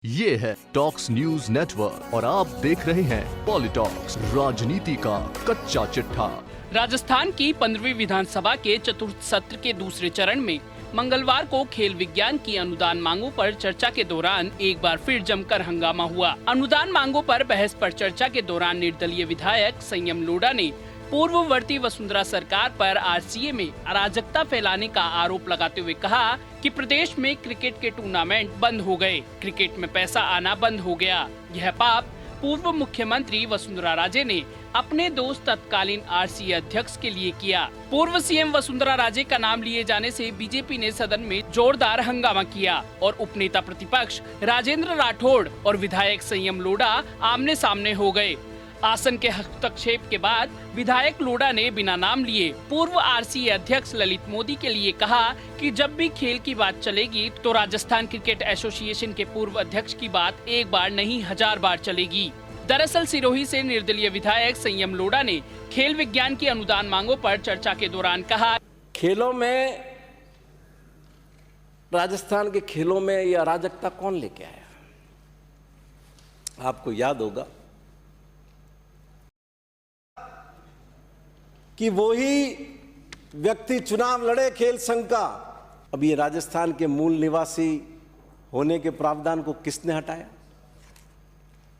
ये है talks news network और आप देख रहे हैं पॉलिटॉक्स, राजनीति का कच्चा चिट्ठा। राजस्थान की 15वीं विधानसभा के चतुर्थ सत्र के दूसरे चरण में मंगलवार को खेल विज्ञान की अनुदान मांगों पर चर्चा के दौरान एक बार फिर जमकर हंगामा हुआ। अनुदान मांगों पर बहस पर चर्चा के दौरान निर्दलीय विधायक संयम लोढ़ा ने पूर्ववर्ती वसुंधरा सरकार पर आरसीए में अराजकता फैलाने का आरोप लगाते हुए कहा कि प्रदेश में क्रिकेट के टूर्नामेंट बंद हो गए, क्रिकेट में पैसा आना बंद हो गया। यह पाप पूर्व मुख्यमंत्री वसुंधरा राजे ने अपने दोस्त तत्कालीन आरसीए अध्यक्ष के लिए किया। पूर्व सीएम वसुंधरा राजे का नाम लिए जाने से बीजेपी ने सदन में जोरदार हंगामा किया और उपनेता प्रतिपक्ष राजेंद्र राठौड़ और विधायक संयम लोढ़ा आमने सामने हो गए। आसन के हस्तक्षेप के बाद विधायक लोढ़ा ने बिना नाम लिए पूर्व आरसीए अध्यक्ष ललित मोदी के लिए कहा कि जब भी खेल की बात चलेगी तो राजस्थान क्रिकेट एसोसिएशन के पूर्व अध्यक्ष की बात एक बार नहीं 1000 बार चलेगी। दरअसल सिरोही से निर्दलीय विधायक संयम लोढ़ा ने खेल विज्ञान की अनुदान मांगों पर चर्चा के दौरान कहा, खेलों में, राजस्थान के खेलों में यह अराजकता कौन लेके आया? आपको याद होगा कि वही व्यक्ति चुनाव लड़े खेल संघ का। अब ये राजस्थान के मूल निवासी होने के प्रावधान को किसने हटाया?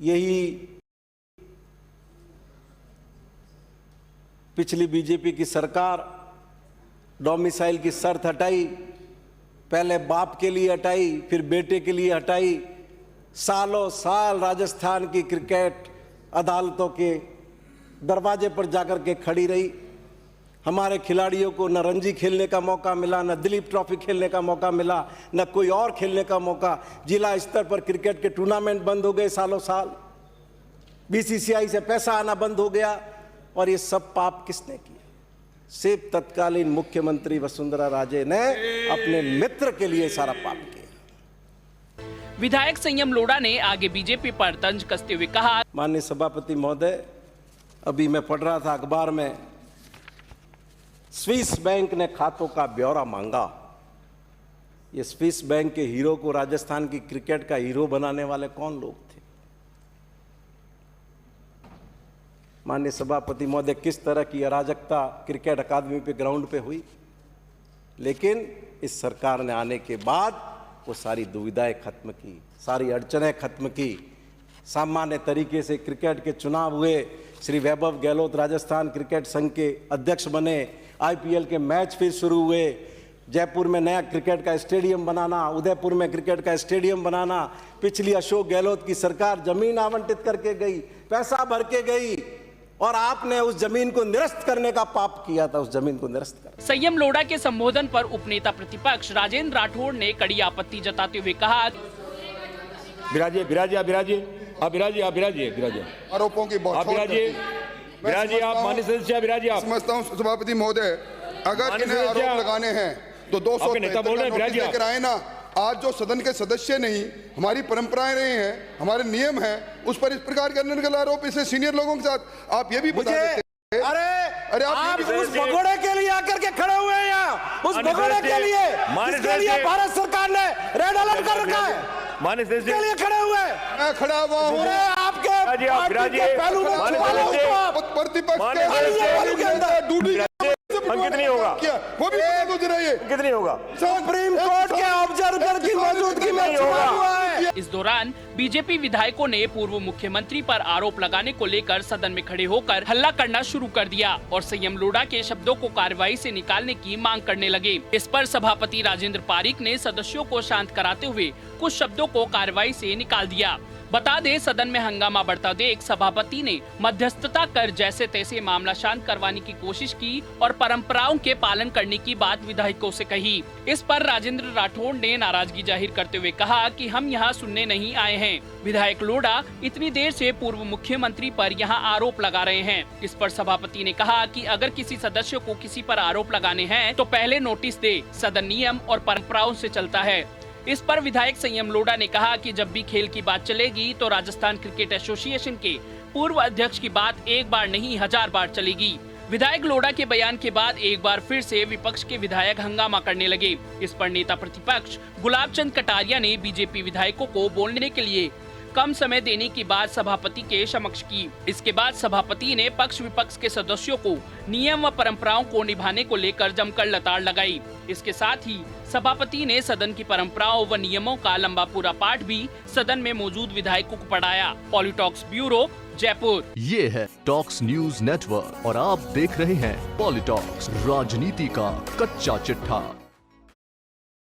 यही पिछली बीजेपी की सरकार डोमिसाइल की शर्त हटाई, पहले बाप के लिए हटाई, फिर बेटे के लिए हटाई। सालों साल राजस्थान की क्रिकेट अदालतों के दरवाजे पर जाकर के खड़ी रही। हमारे खिलाड़ियों को न रणजी खेलने का मौका मिला, न दिलीप ट्रॉफी खेलने का मौका मिला, न कोई और खेलने का मौका। जिला स्तर पर क्रिकेट के टूर्नामेंट बंद हो गए सालों साल, बीसीसीआई से पैसा आना बंद हो गया। और ये सब पाप किसने किया? सिर्फ तत्कालीन मुख्यमंत्री वसुंधरा राजे ने अपने मित्र के लिए सारा पाप किया। विधायक संयम लोढ़ा ने आगे बीजेपी पर तंज कसते हुए कहा, माननीय सभापति महोदय, अभी मैं पढ़ रहा था अखबार में, स्विस बैंक ने खातों का ब्यौरा मांगा। ये स्विस बैंक के हीरो को राजस्थान की क्रिकेट का हीरो बनाने वाले कौन लोग थे? माननीय सभापति महोदय, किस तरह की अराजकता क्रिकेट अकादमी पे, ग्राउंड पे हुई। लेकिन इस सरकार ने आने के बाद वो सारी दुविधाएं खत्म की, सारी अड़चनें खत्म की। सामान्य तरीके से क्रिकेट के चुनाव हुए। श्री वैभव गहलोत राजस्थान क्रिकेट संघ के अध्यक्ष बने। आईपीएल के मैच फिर शुरू हुए। जयपुर में नया क्रिकेट का स्टेडियम बनाना, उदयपुर में क्रिकेट का स्टेडियम बनाना। पिछली अशोक गहलोत की सरकार जमीन आवंटित करके गई, पैसा भर के गई, और आपने उस जमीन को निरस्त करने का पाप किया था। उस जमीन को निरस्त कर। संयम लोढ़ा के संबोधन पर उपनेता प्रतिपक्ष राजेंद्र राठौड़ ने कड़ी आपत्ति जताते हुए कहा, बिराजिए बिराजिए बिराजिए आप बिराजिए आप बिराजिए बिराजिए आरोपों की आप बिराजिए बिराजिए आप माननीय सदस्य बिराजिए आप। समझता हूं सभापति महोदय, अगर इन्हें आरोप लगाने हैं तो 273 लेकर आए ना। आज जो सदन के सदस्य नहीं, हमारी परंपराएं रहे हैं, हमारे नियम हैं, उस पर इस प्रकार के अनर्गल आरोप इसे सीनियर लोगों के साथ आप ये भी बता देते। अरे आप उस भगोड़े के लिए आकर के खड़े हुए हैं यहाँ, उस भगोड़े के लिए जिसके लिए भारत सरकार ने रेड अलर्ट कर रखा है, माननीय सदस्य के लिए खड़े हुए। मैं खड़ा हुआ हूँ आपके पार्टी के पहलू में प्रतिपक्ष अंकित नहीं होगा, वो भी अंकित नहीं होगा। सुप्रीम कोर्ट के ऑब्जर्वर की मौजूदगी में चुनाव हुआ है। इस दौरान बीजेपी विधायकों ने पूर्व मुख्यमंत्री पर आरोप लगाने को लेकर सदन में खड़े होकर हल्ला करना शुरू कर दिया और संयम लोढ़ा के शब्दों को कार्यवाही से निकालने की मांग करने लगे। इस पर सभापति राजेंद्र पारीक ने सदस्यों को शांत कराते हुए कुछ शब्दों को कार्यवाही से निकाल दिया। बता दें, सदन में हंगामा बढ़ता देख सभापति ने मध्यस्थता कर जैसे तैसे मामला शांत करवाने की कोशिश की और परंपराओं के पालन करने की बात विधायकों से कही। इस पर राजेंद्र राठौड़ ने नाराजगी जाहिर करते हुए कहा कि हम यहाँ सुनने नहीं आए हैं। विधायक लोढ़ा इतनी देर से पूर्व मुख्यमंत्री पर यहाँ आरोप लगा रहे हैं। इस पर सभापति ने कहा कि अगर किसी सदस्य को किसी पर आरोप लगाने हैं तो पहले नोटिस दे, सदन नियम और परंपराओं से चलता है। इस पर विधायक संयम लोढ़ा ने कहा कि जब भी खेल की बात चलेगी तो राजस्थान क्रिकेट एसोसिएशन के पूर्व अध्यक्ष की बात एक बार नहीं 1000 बार चलेगी। विधायक लोढ़ा के बयान के बाद एक बार फिर से विपक्ष के विधायक हंगामा करने लगे। इस पर नेता प्रतिपक्ष गुलाब चंद कटारिया ने बीजेपी विधायकों को बोलने के लिए कम समय देने की बात सभापति के समक्ष की। इसके बाद सभापति ने पक्ष विपक्ष के सदस्यों को नियम व परंपराओं को निभाने को लेकर जमकर लताड़ लगाई। इसके साथ ही सभापति ने सदन की परंपराओं व नियमों का लंबा पूरा पाठ भी सदन में मौजूद विधायकों को पढ़ाया। पॉलिटॉक्स ब्यूरो, जयपुर। ये है टॉक्स न्यूज नेटवर्क और आप देख रहे हैं पॉलिटॉक्स, राजनीति का कच्चा चिट्ठा।